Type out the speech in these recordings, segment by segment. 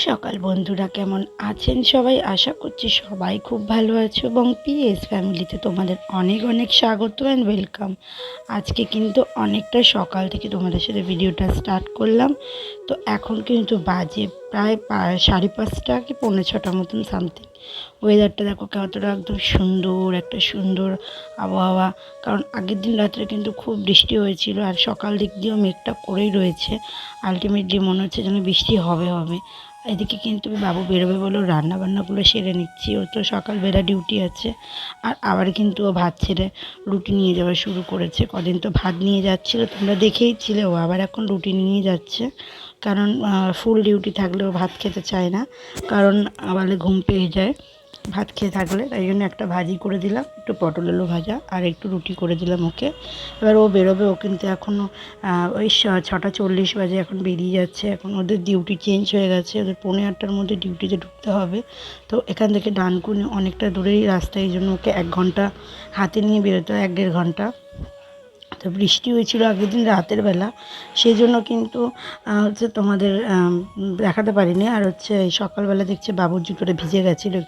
সকাল বন্ধুরা, কেমন আছেন সবাই? আশা করছি সবাই খুব ভালো আছো এবং পিএস ফ্যামিলিতে তোমাদের অনেক অনেক স্বাগত অ্যান্ড ওয়েলকাম। আজকে কিন্তু অনেকটা সকাল থেকে তোমাদের সাথে ভিডিওটা স্টার্ট করলাম। তো এখন কিন্তু বাজে প্রায় 5:30 কি 5:45 মতন সামথিং। ওয়েদারটা দেখো কতটা একদম সুন্দর, একটা সুন্দর আবহাওয়া। কারণ আগের দিন রাত্রে কিন্তু খুব বৃষ্টি হয়েছিল আর সকাল দিক দিয়েও মেঘটা করেই রয়েছে। আলটিমেটলি মনে হচ্ছে যেন বৃষ্টি হবে হবে। এদিকে কিন্তু বাবু বেরোবে বলেও রান্নাবান্নাগুলো সেরে নিচ্ছি। ওর তো সকালবেলা ডিউটি আছে। আর আবার কিন্তু ও ভাত ছেড়ে রুটি নিয়ে যাওয়া শুরু করেছে। কদিন তো ভাত নিয়ে যাচ্ছিল, তোমরা দেখেইছিলে। ও আবার এখন রুটি নিয়ে যাচ্ছে। কারণ ফুল ডিউটি থাকলেও ভাত খেতে চায় না, কারণ বলে ঘুম পেয়ে যায় ভাত খেয়ে থাকলে। তাই জন্য একটা ভাজি করে দিলাম, একটু পটল আলু ভাজা, আর একটু রুটি করে দিলাম ওকে। এবার ও বেরোবে। ও কিন্তু এখনও ওই 6:40 বাজে, এখন বেরিয়ে যাচ্ছে। এখন ওদের ডিউটি চেঞ্জ হয়ে গেছে, ওদের 8:45-টার মধ্যে ডিউটিতে ঢুকতে হবে। তো এখান থেকে ডানকুনি অনেকটা দূরেই রাস্তা, এই জন্য ওকে 1 ঘন্টা হাতে নিয়ে বেরোতে হয়, 1-1.5 ঘন্টা। তো বৃষ্টি হয়েছিল আগের দিন রাতের বেলা, সেই জন্য কিন্তু হচ্ছে তোমাদের দেখাতে পারিনি। আর হচ্ছে এই সকালবেলা দেখছে বাবুর জুতোটা ভিজে গেছিলো,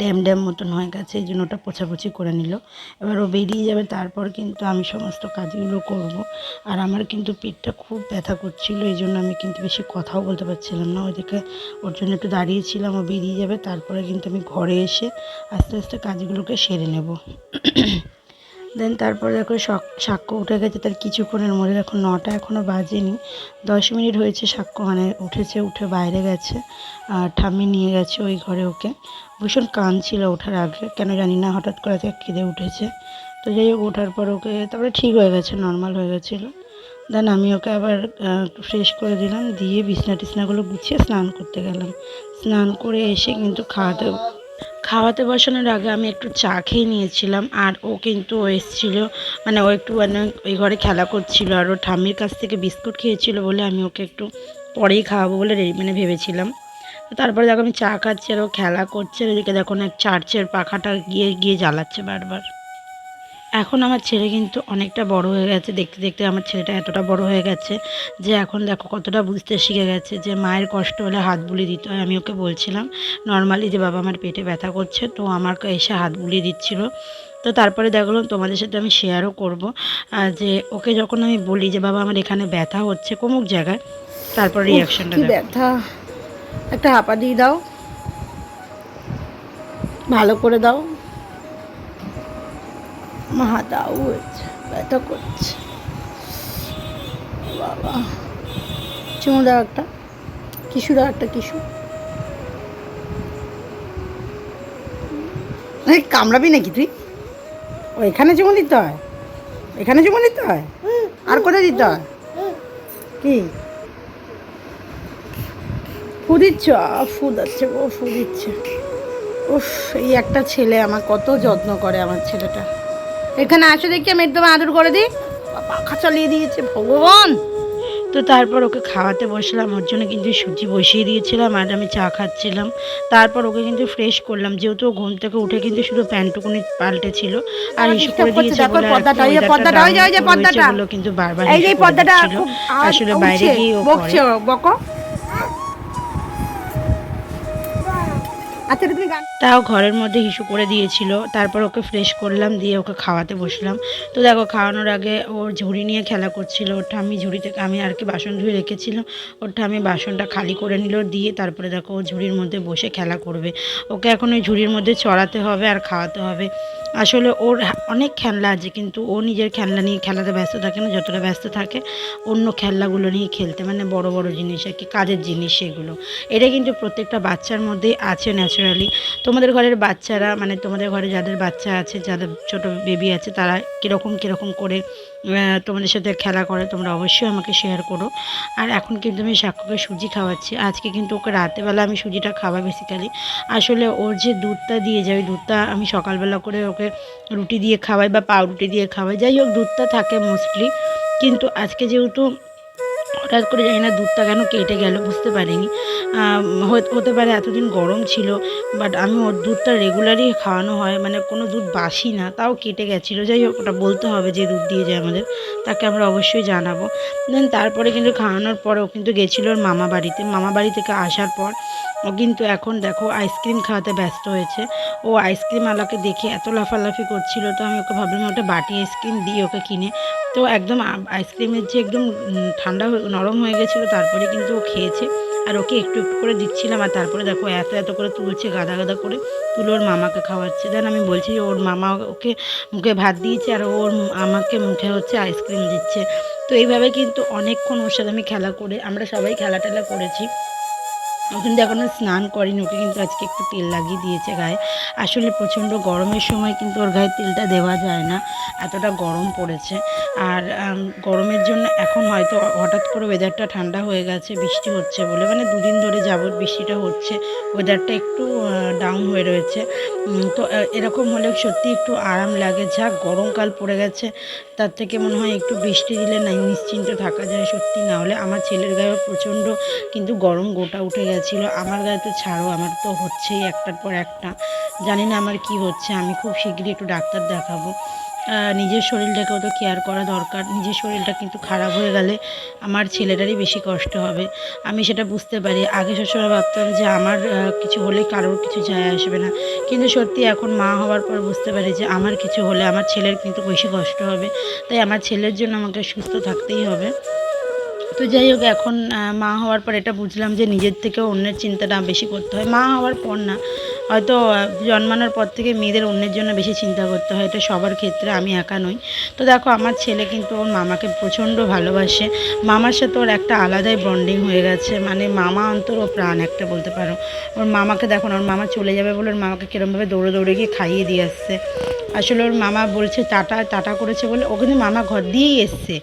ড্যাম ড্যাম মতন হয়ে গেছে, এই জন্য ওটা পোছাপুছি করে নিল। এবার ও বেরিয়ে যাবে, তারপর কিন্তু আমি সমস্ত কাজগুলো করব। আর আমার কিন্তু পেটটা খুব ব্যথা করছিল, এই জন্য আমি কিন্তু বেশি কথাও বলতে পারছিলাম না। ওইদিকে ওর জন্য একটু দাঁড়িয়েছিলাম, ও বেরিয়ে যাবে, তারপরে কিন্তু আমি ঘরে এসে আস্তে আস্তে কাজগুলোকে সেরে নেব। দেন তারপরে দেখো সাক্ষ্য উঠে গেছে, তার কিছুক্ষণের মধ্যে। দেখো 9টা এখনও বাজেনি, 10 মিনিট হয়েছে সাক্ষ্য মানে উঠেছে, উঠে বাইরে গেছে। আর ঠাম্মি নিয়ে গেছে ওই ঘরে ওকে। ভীষণ কাঁদছিল ওঠার আগে, কেন জানি না, হঠাৎ করে থেকে কেঁদে উঠেছে। তো যাই হোক, ওঠার পর ওকে তারপরে ঠিক হয়ে গেছে, নর্মাল হয়ে গেছিলো। দেন আমি ওকে আবার ফ্রেশ করে দিলাম, দিয়ে বিছনা টিছনাগুলো গুছিয়ে স্নান করতে গেলাম। স্নান করে এসে কিন্তু খাওয়াতে বসানোর আগে আমি একটু চা খেয়ে নিয়েছিলাম। আর ও কিন্তু এসেছিলো, মানে ও একটু মানে ওই ঘরে খেলা করছিল, আর ও ঠাম্মির কাছ থেকে বিস্কুট খেয়েছিল বলে আমি ওকে একটু পরেই খাওয়াবো বলে মানে ভেবেছিলাম। তো তারপরে দেখো আমি চা খাচ্ছি আর ও খেলা করছে। এদিকে দেখো না, চার্চের পাখাটা গিয়ে গিয়ে জ্বালাচ্ছে বারবার। এখন আমার ছেলে কিন্তু অনেকটা বড় হয়ে গেছে, দেখতে দেখতে আমার ছেলেটা এতটা বড় হয়ে গেছে যে এখন দেখো কতটা বুঝতে শিখে গেছে যে মায়ের কষ্ট হলে হাত বুলিয়ে দিতে হয়। আমি ওকে বলছিলাম নর্মালি যে বাবা আমার পেটে ব্যথা করছে, তো আমাকে এসে হাত বুলিয়ে দিচ্ছিল। তো তারপরে দেখলাম তোমাদের সাথে আমি শেয়ারও করব যে ওকে যখন আমি বলি যে বাবা আমার এখানে ব্যথা হচ্ছে কোমুক জায়গায়, তারপর রিয়াকশনটা দেখো। ব্যথা, একটা হাঁপা দিয়ে দাও, ভালো করে দাও। দাও, হয়েছে, ব্যথা করছে বাবা। চুমু দাও একটা, কিশু দাও একটা, কিশু। কামড়াবি নাকি তুই? ও এখানে চুমু দিতে হয়, এখানে চুমু দিতে হয়, আর কোথায় দিতে হয়? কি ফু দিচ্ছ? ফু দিচ্ছে, ও ফু দিচ্ছে। উফ, এই একটা ছেলে আমার কত যত্ন করে আমার ছেলেটা। এখানে আসো দেখি, আমি একদম আদর করে দিই। পাখা চালিয়ে দিয়েছে ভগবান। তো তারপর ওকে খাওয়াতে বসলাম, ওর জন্য কিন্তু সুজি বসিয়ে দিয়েছিলাম আর আমি চা খাচ্ছিলাম। তারপর ওকে কিন্তু ফ্রেশ করলাম, যেহেতু ঘুম থেকে উঠে কিন্তু শুধু প্যান্টটুকুনি পাল্টেছিল আর ইস্যু করে দিয়েছে বলে কিন্তু বারবার আসলে বাইরে গিয়ে ও বকো। আচ্ছা, তুমি তাও ঘরের মধ্যে হিসু করে দিয়েছিল। তারপর ওকে ফ্রেশ করলাম, দিয়ে ওকে খাওয়াতে বসলাম। তো দেখো খাওয়ানোর আগে ওর ঝুড়ি নিয়ে খেলা করছিল। ওটা আমি ঝুড়ি থেকে আমি আর কি বাসন ধুয়ে রেখেছিলাম, ওটা আমি বাসনটা খালি করে নিল, দিয়ে তারপরে দেখো ও ঝুড়ির মধ্যে বসে খেলা করবে। ওকে এখন ওই ঝুড়ির মধ্যে চড়াতে হবে আর খাওয়াতে হবে। আসলে ওর অনেক খেলনা আছে, কিন্তু ও নিজের খেলনা নিয়ে খেলাতে ব্যস্ত থাকে না, যতটা ব্যস্ত থাকে অন্য খেলনাগুলো নিয়ে খেলতে, মানে বড় বড় জিনিস আর কি, কাজের জিনিস সেগুলো। এটা কিন্তু প্রত্যেকটা বাচ্চার মধ্যেই আছে ন্যাচারালি। তোমাদের ঘরের বাচ্চারা, মানে তোমাদের ঘরে যাদের বাচ্চা আছে, যাদের ছোট বেবি আছে, তারা কীরকম করে তোমাদের সাথে খেলা করে তোমরা অবশ্যই আমাকে শেয়ার করো। আর এখন কিন্তু আমি সাক্ষ্যকে সুজি খাওয়াচ্ছি। আজকে কিন্তু ওকে রাতেবেলা আমি সুজিটা খাওয়া বেসিক্যালি। আসলে ওর যে দুধটা দিয়ে যায়, ওই দুধটা আমি সকালবেলা করে ওকে রুটি দিয়ে খাওয়াই বা পাউরুটি দিয়ে খাওয়াই, যাই হোক দুধটা থাকে মোস্টলি। কিন্তু আজকে যেহেতু হঠাৎ করে জানি না দুধটা কেন কেটে গেল, বুঝতে পারিনি। হতে পারে এতদিন গরম ছিল, বাট আমি ওর দুধটা রেগুলারই খাওয়ানো হয়, মানে কোনো দুধ বাসি না, তাও কেটে গেছিলো। যাই হোক, ওটা বলতে হবে যে দুধ দিয়ে যায় আমাদের, তাকে আমরা অবশ্যই জানাবো। দেন তারপরে কিন্তু খাওয়ানোর পরে ও কিন্তু গেছিলো ওর মামা বাড়িতে। মামা বাড়ি থেকে আসার পর ও কিন্তু এখন দেখো আইসক্রিম খাওয়াতে ব্যস্ত হয়েছে। ও আইসক্রিমওয়ালাকে দেখে এত লাফালাফি করছিল, তো আমি ওকে ভাবলাম ওটা বাটি আইসক্রিম দিই ওকে কিনে। তো একদম আইসক্রিমের যে একদম ঠান্ডা নরম হয়ে গেছিলো, তারপরে কিন্তু ও খেয়েছে। আর ওকে একটু একটু করে দিচ্ছিলাম, আর তারপরে দেখো এত এত করে তুলছে, গাদা গাদা করে তুলে ওর মামাকে খাওয়াচ্ছে। দেন আমি বলছি যে ওর মামা ওকে মুখে ভাত দিয়েছে, আর ওর আমাকে মুখে হচ্ছে আইসক্রিম দিচ্ছে। তো এইভাবে কিন্তু অনেকক্ষণ ওর সাথে আমি খেলা করে, আমরা সবাই খেলা টেলা করেছি। ও কিন্তু এখনও স্নান করেনি, ওকে কিন্তু আজকে একটু তেল লাগিয়ে দিয়েছে গায়ে। আসলে প্রচণ্ড গরমের সময় কিন্তু ওর গায়ে তেলটা দেওয়া যায় না, এতটা গরম পড়েছে। আর গরমের জন্য এখন হয়তো হঠাৎ করে ওয়েদারটা ঠান্ডা হয়ে গেছে বৃষ্টি হচ্ছে বলে, মানে দুদিন ধরে যাবৎ বৃষ্টিটা হচ্ছে, ওয়েদারটা একটু ডাউন হয়ে রয়েছে। তো এরকম হলে সত্যি একটু আরাম লাগে। যা গরমকাল পড়ে গেছে, তার থেকে মনে হয় একটু বৃষ্টি দিলে না নিশ্চিন্ত থাকা যায় সত্যি। না হলে আমার ছেলের গায়েও প্রচণ্ড কিন্তু গরম গোটা উঠে গেছিলো। আমার গায়ে তো ছাড়ো, আমার তো হচ্ছেই একটার পর একটা, জানি না আমার কি হচ্ছে। আমি খুব শিগগিরই একটু ডাক্তার দেখাবো। নিজের শরীরটাকেও তো কেয়ার করা দরকার। নিজের শরীরটা কিন্তু খারাপ হয়ে গেলে আমার ছেলেটারই বেশি কষ্ট হবে। আমি সেটা বুঝতে পারি। আগে সবসময় ভাবতাম যে আমার কিছু হলে কারোর কিছু যায় আসবে না, কিন্তু সত্যি এখন মা হওয়ার পর বুঝতে পারি যে আমার কিছু হলে আমার ছেলের কিন্তু বেশি কষ্ট হবে। তাই আমার ছেলের জন্য আমাকে সুস্থ থাকতেই হবে। তো যাই হোক, এখন মা হওয়ার পর এটা বুঝলাম যে নিজের থেকেও অন্যের চিন্তাটা বেশি করতে হয়। মা হওয়ার পর না, হয়তো জন্মানোর পর থেকে মেয়েদের অন্যের জন্য বেশি চিন্তা করতে হয়, এটা সবার ক্ষেত্রে, আমি একা নই। তো দেখো আমার ছেলে কিন্তু ওর মামাকে প্রচণ্ড ভালোবাসে। মামার সাথে ওর একটা আলাদাই বন্ডিং হয়ে গেছে, মানে মামা অন্তর ও প্রাণ একটা বলতে পারো। ওর মামাকে দেখো না, ওর মামা চলে যাবে বলে ওর মামাকে কীরমভাবে দৌড়ে দৌড়ে গিয়ে খাইয়ে দিয়ে আসছে। আসলে ওর মামা বলছে টাটা টাটা করেছে বলে, ও কিন্তু মামা ঘর দিয়েই এসছে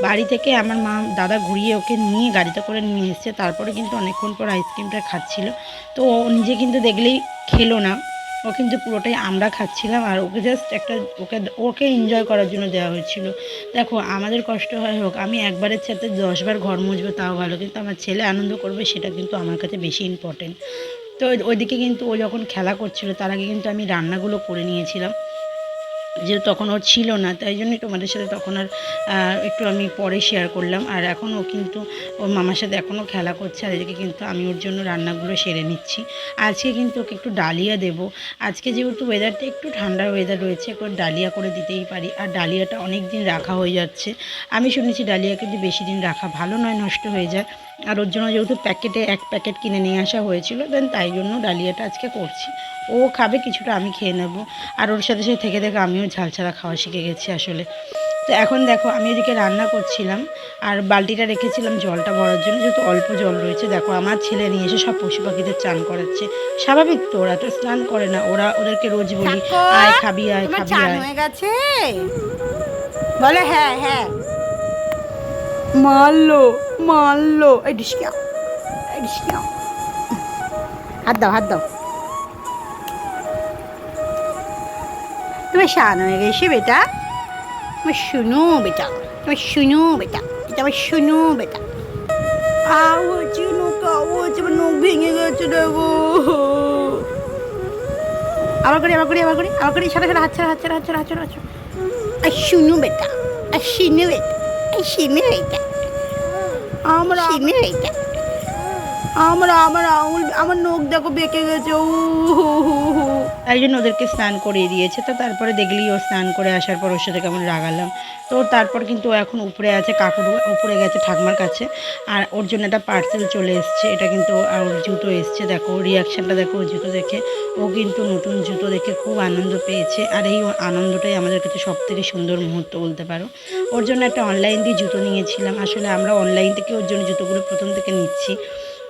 বাড়ি থেকে। আমার দাদা ঘুরিয়ে ওকে নিয়ে গাড়িতে করে নিয়ে এসছে, তারপরে কিন্তু অনেকক্ষণ পর আইসক্রিমটা খাচ্ছিল। তো ও নিজে কিন্তু দেখলেই খেলো না, ও কিন্তু পুরোটাই আমরা খাচ্ছিলাম, আর ওকে জাস্ট একটা ওকে ওকে এনজয় করার জন্য দেওয়া হয়েছিল। দেখো আমাদের কষ্ট হয় হোক, আমি একবারের সাথে 10বার ঘর মুছবো তাও ভালো, কিন্তু আমার ছেলে আনন্দ করবে সেটা কিন্তু আমার কাছে বেশি ইম্পর্টেন্ট। তো ওইদিকে কিন্তু ও যখন খেলা করছিল তার আগে কিন্তু আমি রান্নাগুলো করে নিয়েছিলাম, যেহেতু তখন ওর ছিল না, তাই জন্যই তোমাদের সাথে তখন আর একটু আমি পরে শেয়ার করলাম। আর এখন ও কিন্তু ওর মামার সাথে এখনও খেলা করছে, আর এদিকে কিন্তু আমি ওর জন্য রান্নাগুলো সেরে নিচ্ছি। আজকে কিন্তু ওকে একটু ডালিয়া দেবো। আজকে যেহেতু ওয়েদারটা একটু ঠান্ডা ওয়েদার রয়েছে, একটু ডালিয়া করে দিতেই পারি। আর ডালিয়াটা অনেক দিন রাখা হয়ে যাচ্ছে, আমি শুনেছি ডালিয়া কিন্তু বেশি দিন রাখা ভালো নয়, নষ্ট হয়ে যায়। আর ওর জন্য যেহেতু এক প্যাকেট কিনে নিয়ে আসা হয়েছিল, দেন তাই জন্য ডালিয়াটা আজকে করছি। ও খাবে কিছুটা, আমি খেয়ে নেবো। আর ওর সাথে সাথে থেকে থেকে আমিও ঝাল ছাড়া খাওয়া শিখে গেছি আসলে। তো এখন দেখো আমি এদিকে রান্না করছিলাম, আর বালতিটা রেখেছিলাম জলটা ভরার জন্য, যেহেতু অল্প জল রয়েছে। দেখো আমার ছেলে নিয়ে এসে সব পশু পাখিদের চান করাচ্ছে। স্বাভাবিক তো, ওরা তো স্নান করে না, ওদেরকে রোজ বলি আয় খাবি আয় খাবি আয়। হয়ে গেছে বলে হ্যাঁ হ্যাঁ, মারলো মারলো। এই ডিসকিয়া, এই ডিসকিয়া, হাত দাও হাত দাও। তুমি শান হয়ে গেছে বেটা, তুমি শুনো বেটা, তুমি শুনো বেটা, এটা আমার শুনো বেটা। আওয়াজ নৌক, আওয়াজ আমার নখ ভেঙে গেছে দেখো। আবার করি আবার করি আবার করি আবার করি, সারা সারা হাত ছাড়া হাত ছাড়া হাত ছাড়া হাত ছাড়া হাত ছাড়া। আর শুনো বেটা, আর শুনো বেটা, আর শুনো বেটা, আমরা শুনো বেটা, আমরা আমার আঙুল আমার নখ দেখো বেঁকে গেছে। ও তাই জন্য ওদেরকে স্নান করিয়ে দিয়েছে। তো তারপরে দেখলি ও স্নান করে আসার পর ওর সাথে কেমন রাগালাম। তো তারপর কিন্তু ও এখন উপরে আছে, কাকুর উপরে গেছে ঠাকমার কাছে, আর ওর জন্য একটা পার্সেল চলে এসছে। এটা কিন্তু ওর জুতো এসছে, দেখো রিয়াকশানটা দেখো ওর জুতো দেখে। ও কিন্তু নতুন জুতো দেখে খুব আনন্দ পেয়েছে, আর এই আনন্দটাই আমাদের কাছে সবথেকে সুন্দর মুহূর্ত বলতে পারো। ওর জন্য একটা অনলাইন দিয়ে জুতো নিয়েছিলাম। আসলে আমরা অনলাইন থেকে ওর জন্য জুতোগুলো প্রথম থেকে নিচ্ছি।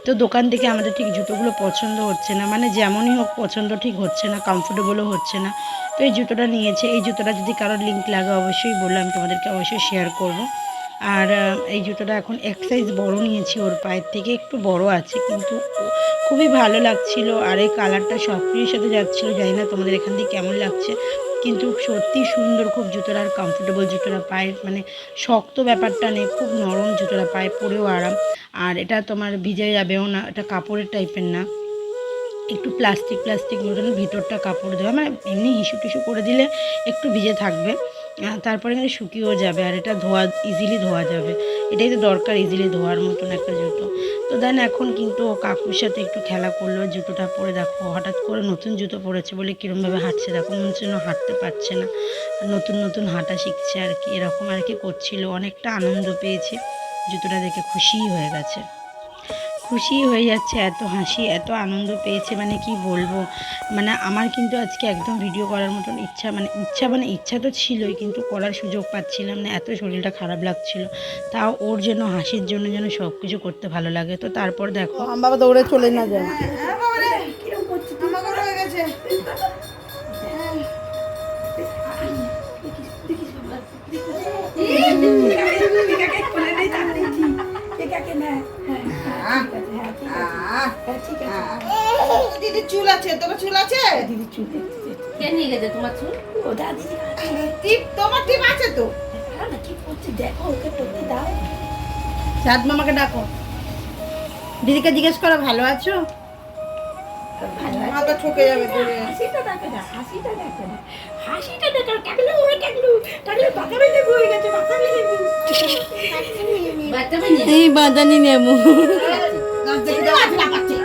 তো দোকান থেকে আমাদের ঠিক জুতোগুলো পছন্দ হচ্ছে না, মানে যেমনই হোক পছন্দ ঠিক হচ্ছে না, কমফোর্টেবলও হচ্ছে না। তো এই জুতোটা নিয়েছে। এই জুতোটা যদি কারোর লিঙ্ক লাগে অবশ্যই বললাম, তোমাদেরকে অবশ্যই শেয়ার করব। আর এই জুতোটা এখন এক সাইজ বড় নিয়েছি, ওর পায়ের থেকে একটু বড় আছে, কিন্তু খুবই ভালো লাগছিল। আর এই কালারটা সব কিছুর সাথে যাচ্ছিলো, জানি না তোমাদের এখান থেকে কেমন লাগছে। কিন্তু সত্যি সুন্দর খুব জুতোটা, আর কমফোর্টেবল জুতোটা, পায়ের মানে শক্ত ব্যাপারটা নেই, খুব নরম জুতোটা, পায়ে পরেও আরাম। আর এটা তোমার ভিজে যাবেও না, এটা কাপড়ের টাইপের না, একটু প্লাস্টিক প্লাস্টিক মতন, ভিতরটা কাপড় দেওয়া, মানে এমনি হিসু টিসু করে দিলে একটু ভিজে থাকবে, তারপরে কিন্তু শুকিয়েও যাবে। আর এটা ধোয়া, ইজিলি ধোয়া যাবে, এটাই তো দরকার, ইজিলি ধোয়ার মতন একটা জুতো। তো দেন এখন কিন্তু ও কাকুর সাথে একটু খেলা করলো, জুতোটা পরে দেখো হঠাৎ করে নতুন জুতো পরেছে বলে কীরমভাবে হাঁটছে দেখো, মনে হচ্ছে না হাঁটতে পারছে না, নতুন নতুন হাঁটা শিখছে আর কি, এরকম আর কি করছিল। অনেকটা আনন্দ পেয়েছে, জুতোটা দেখে খুশিই হয়ে গেছে, খুশি হয়ে যাচ্ছে, এত হাসি এত আনন্দ পেয়েছে, মানে কি বলবো। মানে আমার কিন্তু আজকে একদম ভিডিও করার মতন ইচ্ছা তো ছিলই, কিন্তু করার সুযোগ পাচ্ছিলাম না, এত শরীরটা খারাপ লাগছিল। তাও ওর জন্য হাসির জন্য যেন সব কিছু করতে ভালো লাগে। তো তারপর দেখো বাবা দৌড়ে চলে না যায়। দিদি চুল আছে, তোমার চুল আছে? দিদি চুল কে নিয়ে গেছে তোমার চুল? ও দাদি টিপ, তোমার টিপ আছে তো? কি করছে দেখো, ওকে করতে দাও। চাঁদ মামাকে ডাকো, দিদিকে জিজ্ঞেস করো ভালো আছো? মাথা ঠকে যাবে তোরে। হাসিটা দেখো না, হাসিটা দেখো না, হাসিটা দেখো। টাকলু ওই টাকলু, টাকলু বাতাবে লেবু হয়ে গেছে, বাতাবে লেবু। এই বাদানি নেবো। নাচ দেখে দাও, আজ না পাচ্ছে।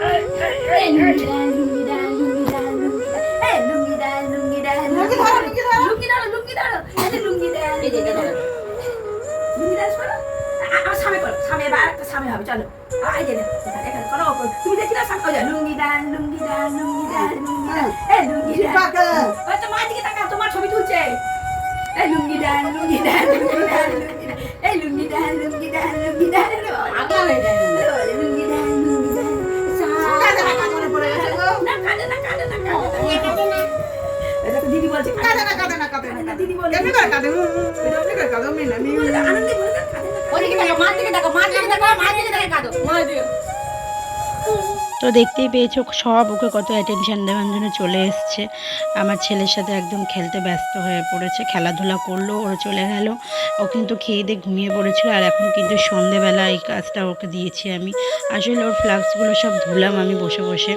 তোমার ছবি তুলছে। এই লুঙ্গি ডান, লুঙ্গি ডান, লুঙ্গি ডান, লুঙ্গি ডান, এই লুঙ্গি ডান, লুঙ্গি ডান, লুঙ্গি ডান, আগা হয়ে যায়, লুঙ্গি ডান, লুঙ্গি ডান। কাঁদে না, কাঁদে না, পড়ে গেছে গো। না কাঁদে না, কাঁদে না, কাঁদে না। এটা তো দিদি বলছে কাঁদে না, কাঁদে না, কাঁদে না। দিদি বলে এমনি করে কাঁদে, এমনি করে কাঁদে, এমনি না, এমনি না। আনন্দে বলে কাঁদে না। ওদিকে দেখো, মার দিকে দেখো, মার দিকে দেখো, মার দিকে দেখো, কাঁদো, মার দিকে। তো দেখতেই পেয়েছো সব ওকে কত অ্যাটেনশন দেওয়ার জন্য চলে এসছে, আমার ছেলের সাথে একদম খেলতে ব্যস্ত হয়ে পড়েছে, খেলাধুলা করলো, ওরা চলে গেল। ও কিন্তু খেয়ে দিয়ে ঘুমিয়ে পড়েছিল। আর এখন কিন্তু সন্ধেবেলা এই কাজটা ওকে দিয়েছি আমি। আসলে ওর ফ্লাক্সগুলো সব ধুলাম আমি বসে বসে,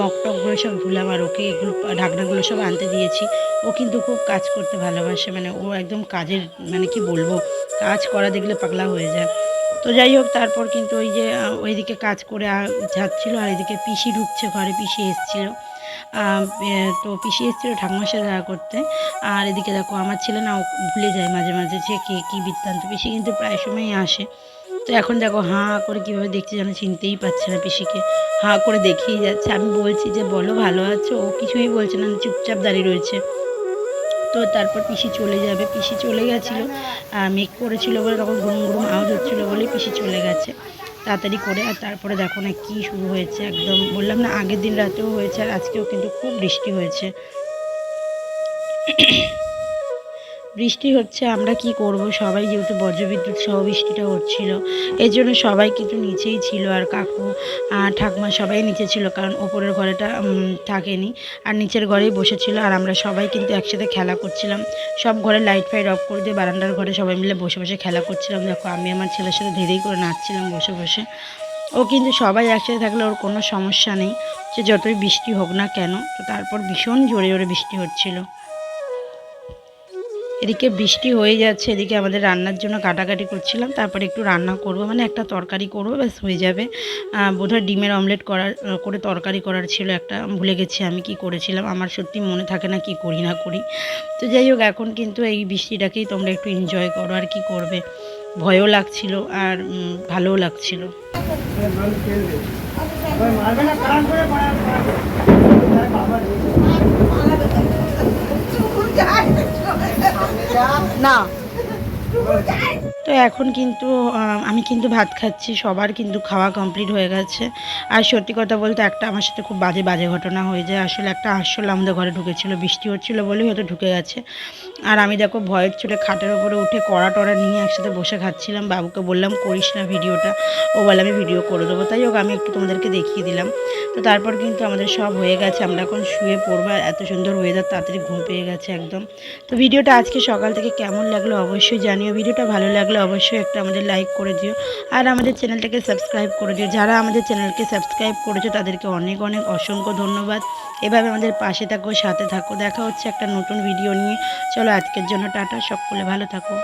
মগটকগুলো সব ধুলাম, আর ওকে এগুলো ঢাকনাগুলো সব আনতে দিয়েছি। ও কিন্তু খুব কাজ করতে ভালোবাসে, মানে ও একদম কাজের, মানে কি বলবো, কাজ করা দেখলে পাগলা হয়ে যায়। তো যাই হোক, তারপর কিন্তু ওই যে ওইদিকে কাজ করে যাচ্ছিলো, আর এদিকে পিসি ঢুকছে ঘরে, পিসি এসেছিলো। তো পিসি এসেছিলো ঠাকুমার সাথে দেখা করতে। আর এদিকে দেখো আমার ছেলে না, ও ভুলে যায় মাঝে মাঝে যে কে কী বৃত্তান্ত। পিসি কিন্তু প্রায় সময়ই আসে। তো এখন দেখো হাঁ করে কীভাবে দেখছে যেন, চিনতেই পারছে না পিসিকে, হাঁ করে দেখেই যাচ্ছে। আমি বলছি যে বলো ভালো আছো, ও কিছুই বলছে না, চুপচাপ দাঁড়িয়ে রয়েছে। তো তারপর পিসি চলে যাবে, পিসি চলে গেছিলো, মেঘ করেছিল বলে, তখন গুরুম গুরুম আওয়াজ হচ্ছিলো বলেই পিসি চলে গেছে তাড়াতাড়ি করে। আর তারপরে দেখো না কী শুরু হয়েছে, একদম বললাম না আগের দিন রাতেও হয়েছে, আর আজকেও কিন্তু খুব বৃষ্টি হয়েছে। বৃষ্টি হচ্ছে, আমরা কি করব, সবাই যেহেতু বজ্রবিদ্যুৎ সহ বৃষ্টিটা হচ্ছিল, এর জন্য সবাই কিন্তু নিচেই ছিল। আর কাকু ঠাকুমা সবাই নিচে ছিল, কারণ ওপরের ঘরেটা থাকেনি, আর নিচের ঘরেই বসেছিল। আর আমরা সবাই কিন্তু একসাথে খেলা করছিলাম, সব ঘরে লাইট ফাইট অফ করে দিয়ে বারান্দার ঘরে সবাই মিলে বসে বসে খেলা করছিলাম। দেখো আমি আমার ছেলের সাথে ধীরেই করে নাচছিলাম বসে বসে। ও কিন্তু সবাই একসাথে থাকলে ওর কোনো সমস্যা নেই, সে যতই বৃষ্টি হোক না কেন। তো তারপর ভীষণ জোরে জোরে বৃষ্টি হচ্ছিল, এদিকে বৃষ্টি হয়ে যাচ্ছে, এদিকে আমাদের রান্নার জন্য কাটাকাটি করছিলাম। তারপরে একটু রান্না করব, মানে একটা তরকারি করব, ব্যাস হয়ে যাবে। বোধহয় ডিমের অমলেট করে তরকারি করার ছিল একটা, ভুলে গেছি আমি কি করেছিলাম, আমার সত্যি মনে থাকে না কি করি না করি। তো যাই হোক, এখন কিন্তু এই বৃষ্টিটাকেই তোমরা একটু এনজয় করো, আর কি করবে, ভয়ও লাগছিল আর ভালোও লাগছিল। না তো এখন কিন্তু আমি কিন্তু ভাত খাচ্ছি, সবার কিন্তু খাওয়া কমপ্লিট হয়ে গেছে। আর সত্যি কথা বলতে একটা আমার সাথে খুব বাজে বাজে ঘটনা হয়ে যায়। আসলে একটা আরশোলা আমাদের ঘরে ঢুকেছিল, বৃষ্টি হচ্ছিলো বলেই হয়তো ঢুকে গেছে। আর আমি দেখো ভয়ের চোটে খাটের ওপরে উঠে কড়া টড়া নিয়ে একসাথে বসে খাচ্ছিলাম। বাবুকে বললাম করিস না ভিডিওটা, ও বলে আমি ভিডিও করে দেবো। তাই হোক আমি একটু তোমাদেরকে দেখিয়ে দিলাম। তো তারপর কিন্তু আমাদের সব হয়ে গেছে, আমরা এখন শুয়ে পড়বো। আর এত সুন্দর ওয়েদার, তাড়াতাড়ি ঘুম পেয়ে গেছে একদম। তো ভিডিওটা আজকে সকাল থেকে কেমন লাগলো অবশ্যই জানিও। ভিডিওটা ভালো লাগলে অবশ্যই একটা আমাদের লাইক করে দিও, আর আমাদের চ্যানেলটাকে সাবস্ক্রাইব করে দিও। যারা আমাদের চ্যানেলকে সাবস্ক্রাইব করেছো তাদেরকে অনেক অনেক অসংখ্য ধন্যবাদ। এভাবে আমাদের পাশে থাকো, সাথে থাকো। দেখা হচ্ছে একটা নতুন ভিডিও নিয়ে। চলো আজকের জন্য টাটা, সকলে ভালো থাকো।